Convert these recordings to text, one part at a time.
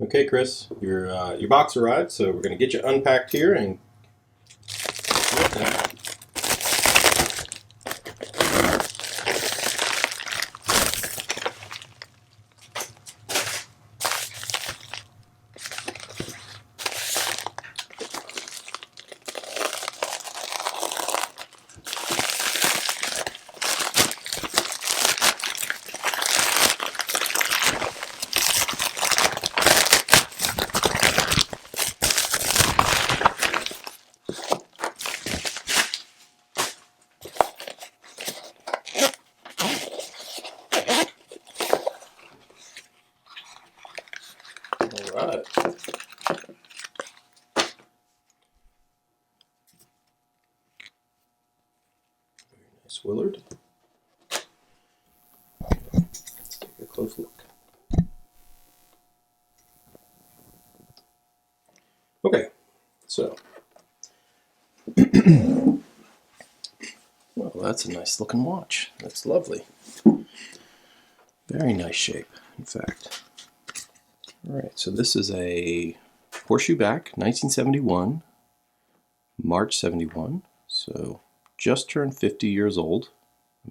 Okay, Chris, your box arrived, so we're going to get you unpacked here and get that. All right. Very nice, Willard. Let's take a close look. Okay, so well, that's a nice looking watch. That's lovely. Very nice shape, in fact. All right, so this is a horseshoe back, 1971, March 71. So just turned 50 years old.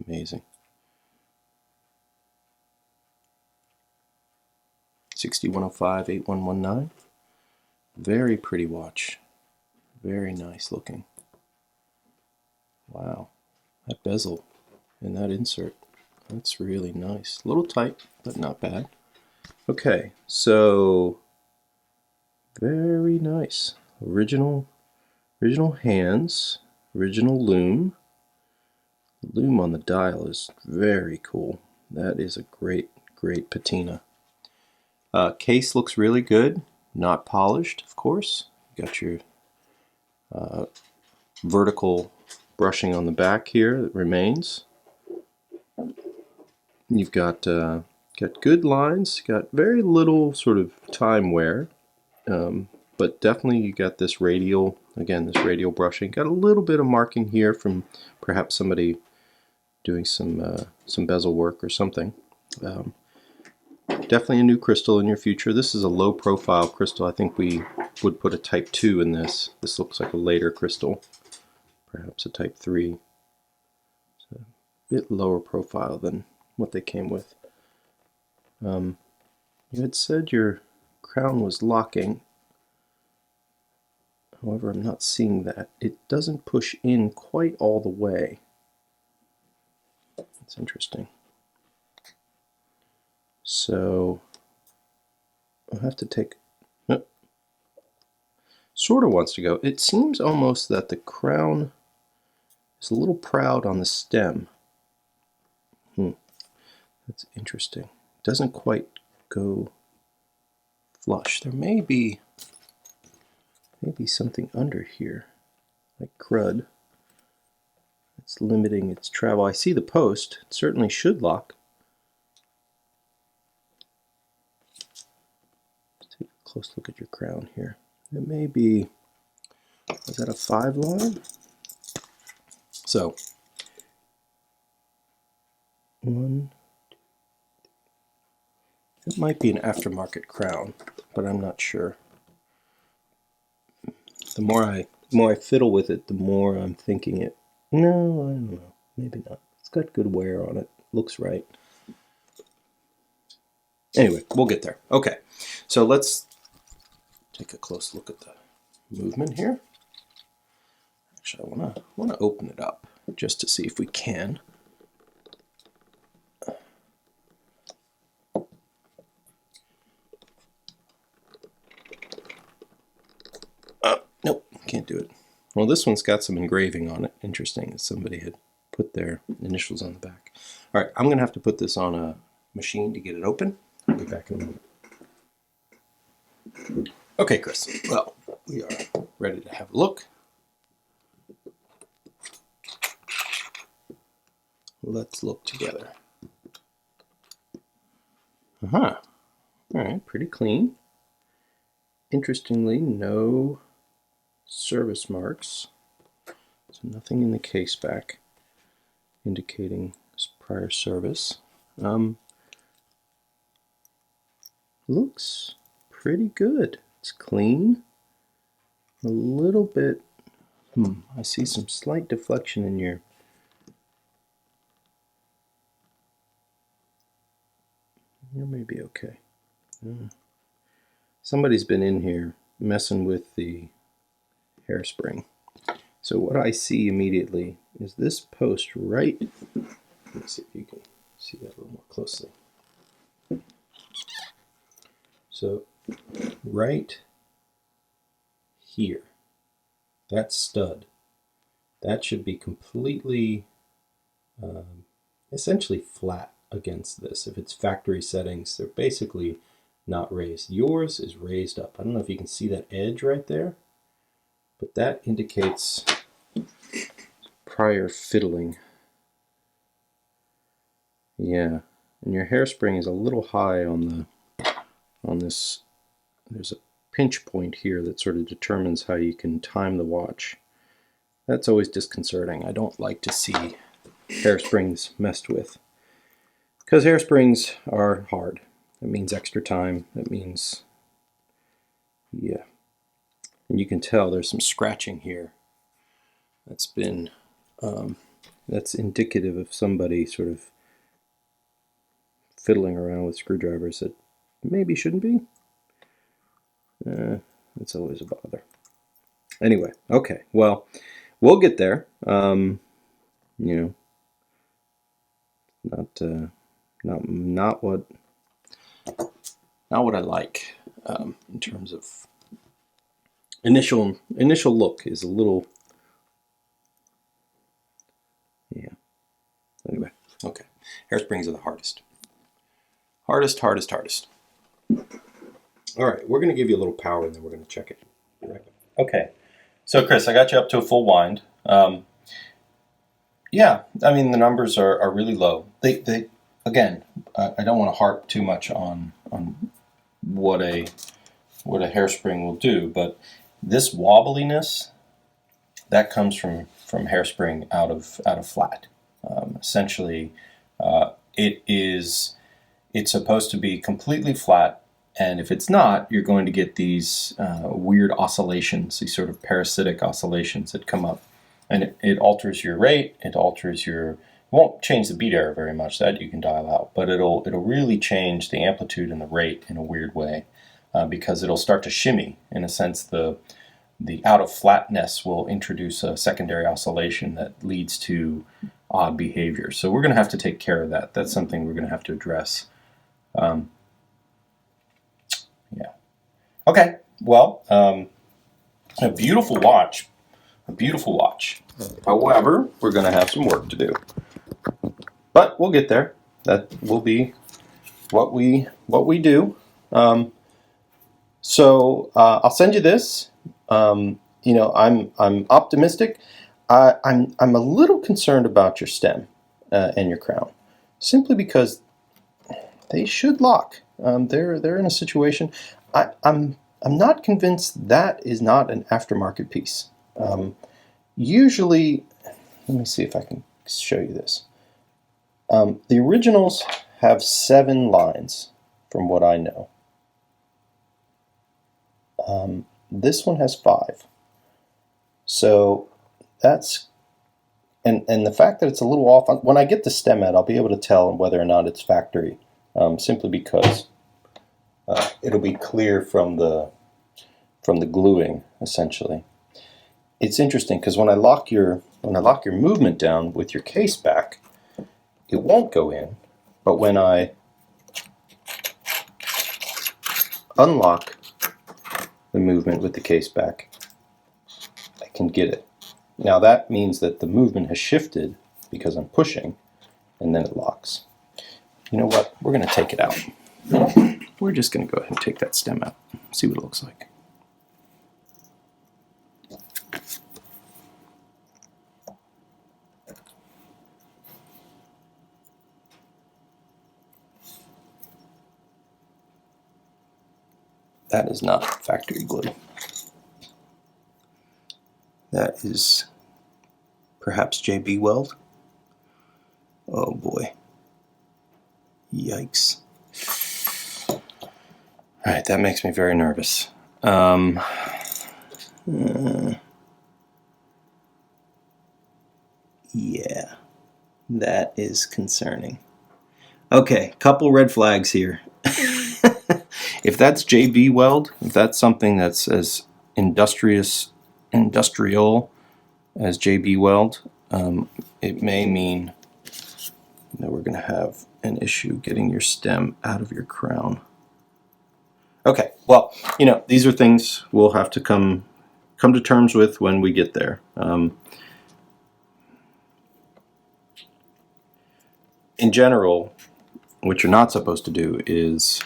Amazing. 6105 8119. Very pretty watch. Very nice looking. Wow, that bezel and that insert, that's really nice. A little tight, but not bad. Okay, so very nice. Original hands, original loom. The loom on the dial is very cool. That is a great patina. Case looks really good. Not polished, of course. You got your vertical brushing on the back here that remains. You've got good lines. Got very little sort of time wear, but definitely you got this radial. Again, this radial brushing. Got a little bit of marking here from perhaps somebody doing some bezel work or something. Definitely a new crystal in your future. This is a low profile crystal. I think we would put a type 2 in this. This looks like a later crystal, perhaps a type 3. It's a bit lower profile than what they came with. You had said your crown was locking. However, I'm not seeing that. It doesn't push in quite all the way. That's interesting. So I'll have to take... Sort of wants to go. It seems almost that the crown is a little proud on the stem. That's interesting. Doesn't quite go flush. There may be something under here, like crud. It's limiting its travel. I see the post. It certainly should lock. Let's take a close look at your crown here. It may be, is that a 5 line? So, 1, it might be an aftermarket crown, but I'm not sure. The more I fiddle with it, the more I'm thinking it. No, I don't know. Maybe not. It's got good wear on it. Looks right. Anyway, we'll get there. Okay, so let's take a close look at the movement here. Actually, I want to open it up just to see if we can. Nope, can't do it. Well, this one's got some engraving on it. Interesting that somebody had put their initials on the back. All right, I'm going to have to put this on a machine to get it open. I'll be back in a moment. Okay, Chris. Well, we are ready to have a look. Let's look together. All right, pretty clean. Interestingly, no service marks. So nothing in the case back indicating prior service. Looks pretty good. It's clean. A little bit, I see some slight deflection in your, you may be okay. Somebody's been in here messing with the hairspring. So what I see immediately is this post right, let me see if you can see that a little more closely. So right here, that stud, that should be completely, essentially flat against this. If it's factory settings, they're basically not raised. Yours is raised up. I don't know if you can see that edge right there, but that indicates prior fiddling. Yeah, and your hairspring is a little high on this. There's a pinch point here that sort of determines how you can time the watch. That's always disconcerting. I don't like to see hairsprings messed with, because hairsprings are hard. It means extra time. It means, yeah. And you can tell there's some scratching here. That's been, that's indicative of somebody sort of fiddling around with screwdrivers that maybe shouldn't be. It's always a bother. Anyway, okay, well, we'll get there. You know, not what I like in terms of initial look is a little, yeah. Anyway, okay, hairsprings are the hardest. Hardest. All right, we're going to give you a little power and then we're going to check it. Okay, so Chris, I got you up to a full wind. Yeah, I mean the numbers are really low. They again, I don't want to harp too much on what a hairspring will do, but this wobbliness that comes from hairspring out of flat. Essentially, it's supposed to be completely flat. And if it's not, you're going to get these weird oscillations, these sort of parasitic oscillations that come up. And it alters your rate, it won't change the beat error very much, that you can dial out, but it'll really change the amplitude and the rate in a weird way because it'll start to shimmy. In a sense, the out of flatness will introduce a secondary oscillation that leads to odd behavior. So we're going to have to take care of that. That's something we're going to have to address. Yeah. Okay. Well, a beautiful watch. However, we're going to have some work to do. But we'll get there. That will be what we do. So I'll send you this. You know, I'm optimistic. I'm a little concerned about your stem and your crown, simply because they should lock. They're in a situation. I'm not convinced that is not an aftermarket piece. Usually, let me see if I can show you this. The originals have 7 lines, from what I know. This one has 5. So that's, and the fact that it's a little off, when I get the stem out, I'll be able to tell whether or not it's factory, simply because it'll be clear from the gluing, essentially. It's interesting because when I lock your movement down with your case back, it won't go in, but when I unlock the movement with the case back, I can get it. Now that means that the movement has shifted because I'm pushing, and then it locks. You know what? We're going to take it out. We're just going to go ahead and take that stem out, see what it looks like. That is not factory glue. That is perhaps JB Weld. Oh boy. Yikes. Alright, that makes me very nervous. Yeah, that is concerning. Okay, couple red flags here. If that's JB Weld, if that's something that's as industrial as JB Weld, it may mean that we're going to have an issue getting your stem out of your crown. Okay, well, you know, these are things we'll have to come to terms with when we get there. In general, what you're not supposed to do is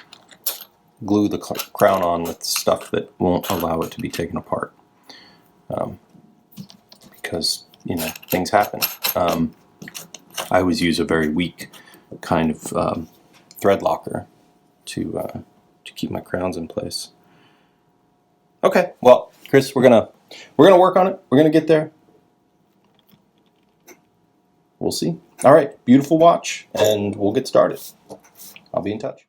glue the crown on with stuff that won't allow it to be taken apart, because, you know, things happen. I always use a very weak kind of thread locker to keep my crowns in place. Okay, well, Chris, we're gonna work on it. We're gonna get there. We'll see. All right, beautiful watch, and we'll get started. I'll be in touch.